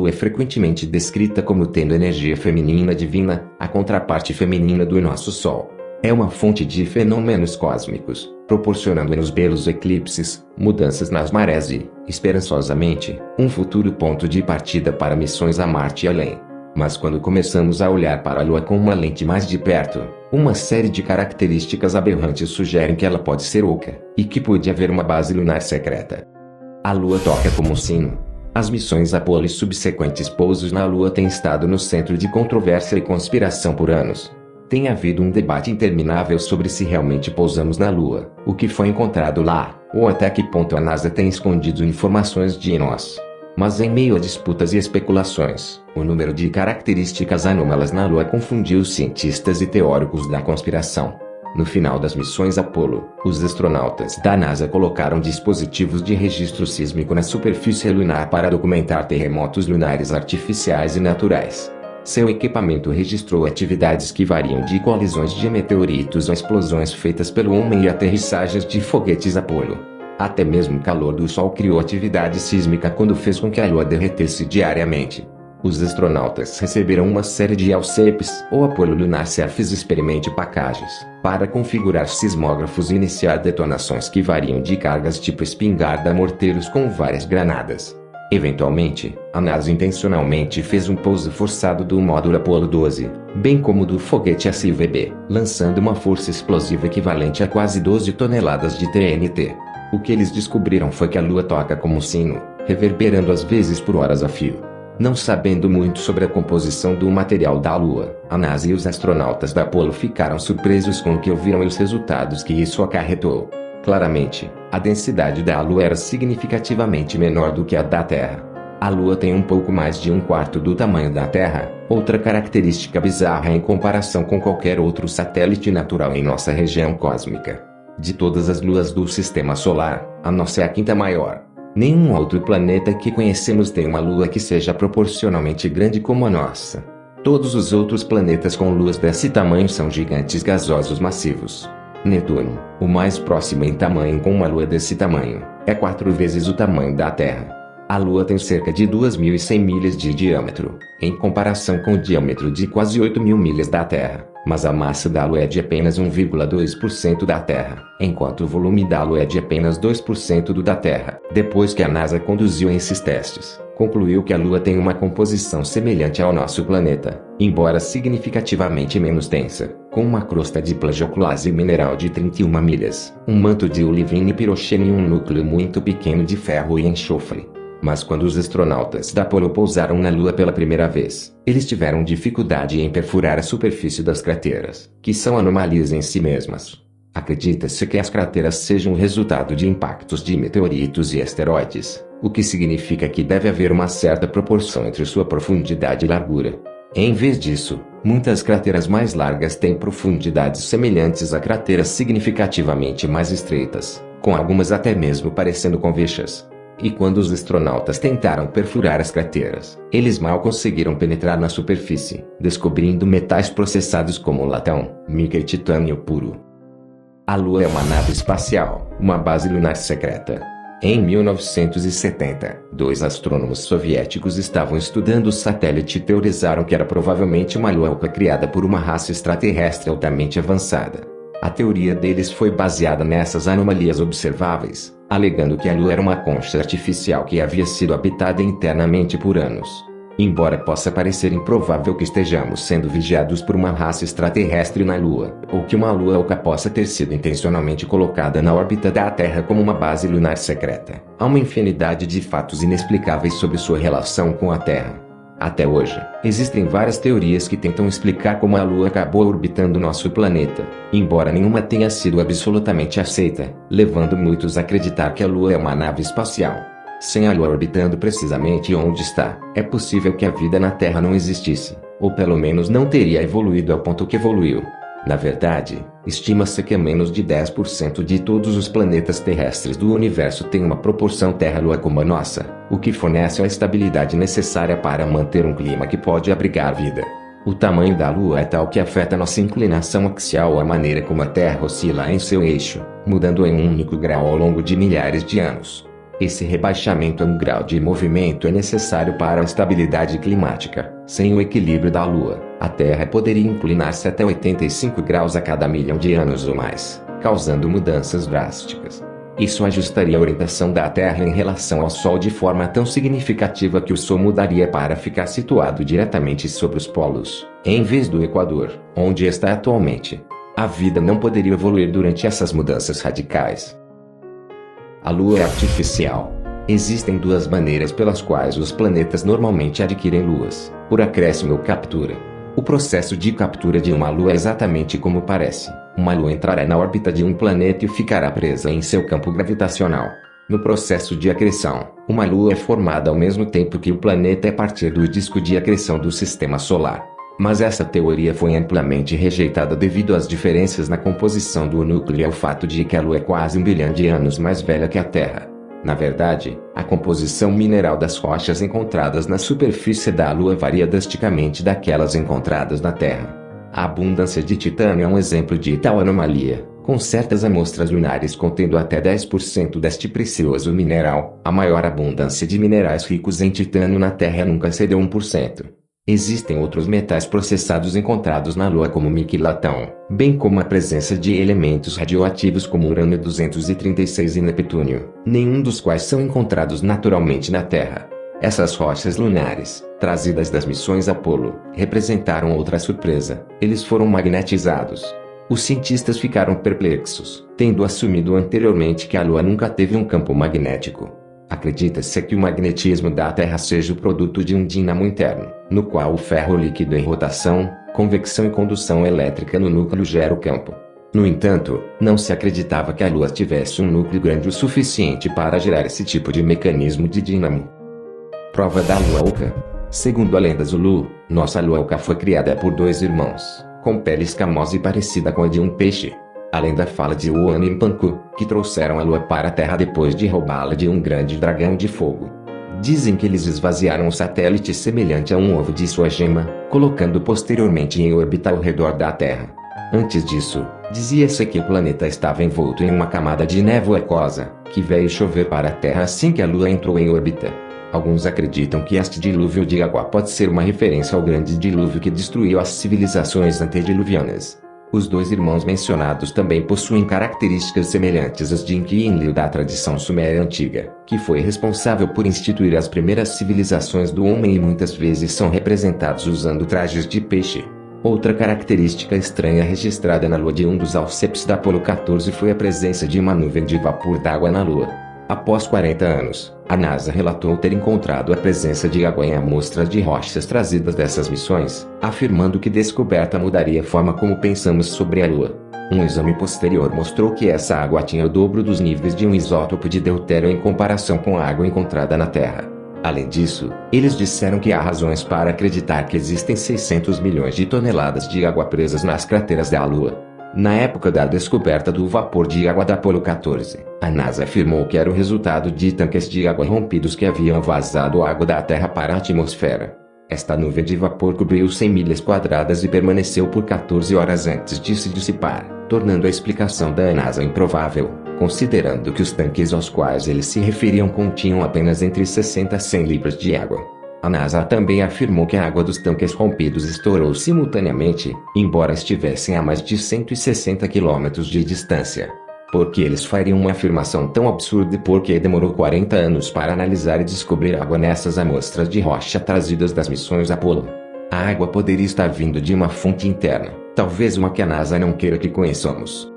Lua é frequentemente descrita como tendo energia feminina divina, a contraparte feminina do nosso Sol. É uma fonte de fenômenos cósmicos, proporcionando-nos belos eclipses, mudanças nas marés e, esperançosamente, um futuro ponto de partida para missões a Marte e além. Mas quando começamos a olhar para a Lua com uma lente mais de perto, uma série de características aberrantes sugerem que ela pode ser oca, e que pode haver uma base lunar secreta. A Lua toca como um sino. As missões Apollo e subsequentes pousos na Lua têm estado no centro de controvérsia e conspiração por anos. Tem havido um debate interminável sobre se realmente pousamos na Lua, o que foi encontrado lá, ou até que ponto a NASA tem escondido informações de nós. Mas em meio a disputas e especulações, o número de características anômalas na Lua confundiu os cientistas e teóricos da conspiração. No final das missões Apollo, os astronautas da NASA colocaram dispositivos de registro sísmico na superfície lunar para documentar terremotos lunares artificiais e naturais. Seu equipamento registrou atividades que variam de colisões de meteoritos a explosões feitas pelo homem e aterrissagens de foguetes Apollo. Até mesmo o calor do Sol criou atividade sísmica quando fez com que a Lua derretesse diariamente. Os astronautas receberam uma série de ALCEPs, ou Apollo Lunar Surface Experiment Packages, para configurar sismógrafos e iniciar detonações que variam de cargas tipo espingarda a morteiros com várias granadas. Eventualmente, a NASA intencionalmente fez um pouso forçado do módulo Apollo 12, bem como do foguete SLV-B, lançando uma força explosiva equivalente a quase 12 toneladas de TNT. O que eles descobriram foi que a Lua toca como um sino, reverberando às vezes por horas a fio. Não sabendo muito sobre a composição do material da Lua, a NASA e os astronautas da Apollo ficaram surpresos com o que ouviram e os resultados que isso acarretou. Claramente, a densidade da Lua era significativamente menor do que a da Terra. A Lua tem um pouco mais de um quarto do tamanho da Terra, outra característica bizarra em comparação com qualquer outro satélite natural em nossa região cósmica. De todas as luas do Sistema Solar, a nossa é a quinta maior. Nenhum outro planeta que conhecemos tem uma lua que seja proporcionalmente grande como a nossa. Todos os outros planetas com luas desse tamanho são gigantes gasosos massivos. Netuno, o mais próximo em tamanho com uma lua desse tamanho, é 4 vezes o tamanho da Terra. A Lua tem cerca de 2.100 milhas de diâmetro, em comparação com o diâmetro de quase 8.000 milhas da Terra, mas a massa da Lua é de apenas 1,2% da Terra, enquanto o volume da Lua é de apenas 2% do da Terra. Depois que a NASA conduziu esses testes, concluiu que a Lua tem uma composição semelhante ao nosso planeta, embora significativamente menos densa, com uma crosta de plagioclase mineral de 31 milhas, um manto de olivina e piroxeno e um núcleo muito pequeno de ferro e enxofre. Mas quando os astronautas da Apollo pousaram na Lua pela primeira vez, eles tiveram dificuldade em perfurar a superfície das crateras, que são anomalias em si mesmas. Acredita-se que as crateras sejam o resultado de impactos de meteoritos e asteroides, o que significa que deve haver uma certa proporção entre sua profundidade e largura. Em vez disso, muitas crateras mais largas têm profundidades semelhantes a crateras significativamente mais estreitas, com algumas até mesmo parecendo convexas. E quando os astronautas tentaram perfurar as crateras, eles mal conseguiram penetrar na superfície, descobrindo metais processados como latão, mica e titânio puro. A Lua é uma nave espacial, uma base lunar secreta. Em 1970, 2 astrônomos soviéticos estavam estudando o satélite e teorizaram que era provavelmente uma lua oca criada por uma raça extraterrestre altamente avançada. A teoria deles foi baseada nessas anomalias observáveis, alegando que a Lua era uma concha artificial que havia sido habitada internamente por anos. Embora possa parecer improvável que estejamos sendo vigiados por uma raça extraterrestre na Lua, ou que uma lua oca possa ter sido intencionalmente colocada na órbita da Terra como uma base lunar secreta, há uma infinidade de fatos inexplicáveis sobre sua relação com a Terra. Até hoje, existem várias teorias que tentam explicar como a Lua acabou orbitando nosso planeta, embora nenhuma tenha sido absolutamente aceita, levando muitos a acreditar que a Lua é uma nave espacial. Sem a Lua orbitando precisamente onde está, é possível que a vida na Terra não existisse, ou pelo menos não teria evoluído ao ponto que evoluiu. Na verdade, estima-se que menos de 10% de todos os planetas terrestres do universo têm uma proporção Terra-Lua como a nossa, o que fornece a estabilidade necessária para manter um clima que pode abrigar vida. O tamanho da Lua é tal que afeta nossa inclinação axial ou a maneira como a Terra oscila em seu eixo, mudando em um único grau ao longo de milhares de anos. Esse rebaixamento a um grau de movimento é necessário para a estabilidade climática. Sem o equilíbrio da Lua, a Terra poderia inclinar-se até 85 graus a cada milhão de anos ou mais, causando mudanças drásticas. Isso ajustaria a orientação da Terra em relação ao Sol de forma tão significativa que o Sol mudaria para ficar situado diretamente sobre os polos, em vez do Equador, onde está atualmente. A vida não poderia evoluir durante essas mudanças radicais. A Lua é artificial. Existem duas maneiras pelas quais os planetas normalmente adquirem luas: por acréscimo ou captura. O processo de captura de uma lua é exatamente como parece. Uma lua entrará na órbita de um planeta e ficará presa em seu campo gravitacional. No processo de acreção, uma lua é formada ao mesmo tempo que o planeta a partir do disco de acreção do sistema solar. Mas essa teoria foi amplamente rejeitada devido às diferenças na composição do núcleo e ao fato de que a Lua é quase 1 bilhão de anos mais velha que a Terra. Na verdade, a composição mineral das rochas encontradas na superfície da Lua varia drasticamente daquelas encontradas na Terra. A abundância de titânio é um exemplo de tal anomalia, com certas amostras lunares contendo até 10% deste precioso mineral. A maior abundância de minerais ricos em titânio na Terra nunca excedeu 1%. Existem outros metais processados encontrados na Lua como miquilatão, bem como a presença de elementos radioativos como urânio-236 e Neptúnio, nenhum dos quais são encontrados naturalmente na Terra. Essas rochas lunares, trazidas das missões Apollo, representaram outra surpresa: eles foram magnetizados. Os cientistas ficaram perplexos, tendo assumido anteriormente que a Lua nunca teve um campo magnético. Acredita-se que o magnetismo da Terra seja o produto de um dínamo interno, no qual o ferro líquido em rotação, convecção e condução elétrica no núcleo gera o campo. No entanto, não se acreditava que a Lua tivesse um núcleo grande o suficiente para gerar esse tipo de mecanismo de dínamo. Prova da Lua Oca. Segundo a lenda Zulu, nossa Lua Oca foi criada por dois irmãos, com pele escamosa e parecida com a de um peixe. A lenda fala de Oana e Mpanku, que trouxeram a Lua para a Terra depois de roubá-la de um grande dragão de fogo. Dizem que eles esvaziaram o satélite semelhante a um ovo de sua gema, colocando posteriormente em órbita ao redor da Terra. Antes disso, dizia-se que o planeta estava envolto em uma camada de névoa aquosa, que veio chover para a Terra assim que a Lua entrou em órbita. Alguns acreditam que este dilúvio de água pode ser uma referência ao grande dilúvio que destruiu as civilizações antediluvianas. Os dois irmãos mencionados também possuem características semelhantes às de Enki e Enlil da tradição suméria antiga, que foi responsável por instituir as primeiras civilizações do homem e muitas vezes são representados usando trajes de peixe. Outra característica estranha registrada na Lua de um dos auspícios da Apollo 14 foi a presença de uma nuvem de vapor d'água na Lua. Após 40 anos, a NASA relatou ter encontrado a presença de água em amostras de rochas trazidas dessas missões, afirmando que a descoberta mudaria a forma como pensamos sobre a Lua. Um exame posterior mostrou que essa água tinha o dobro dos níveis de um isótopo de deutério em comparação com a água encontrada na Terra. Além disso, eles disseram que há razões para acreditar que existem 600 milhões de toneladas de água presas nas crateras da Lua. Na época da descoberta do vapor de água da Apollo 14, a NASA afirmou que era o resultado de tanques de água rompidos que haviam vazado água da Terra para a atmosfera. Esta nuvem de vapor cobriu 100 milhas quadradas e permaneceu por 14 horas antes de se dissipar, tornando a explicação da NASA improvável, considerando que os tanques aos quais eles se referiam continham apenas entre 60 a 100 libras de água. A NASA também afirmou que a água dos tanques rompidos estourou simultaneamente, embora estivessem a mais de 160 quilômetros de distância. Por que eles fariam uma afirmação tão absurda e por que demorou 40 anos para analisar e descobrir água nessas amostras de rocha trazidas das missões Apollo? A água poderia estar vindo de uma fonte interna, talvez uma que a NASA não queira que conheçamos.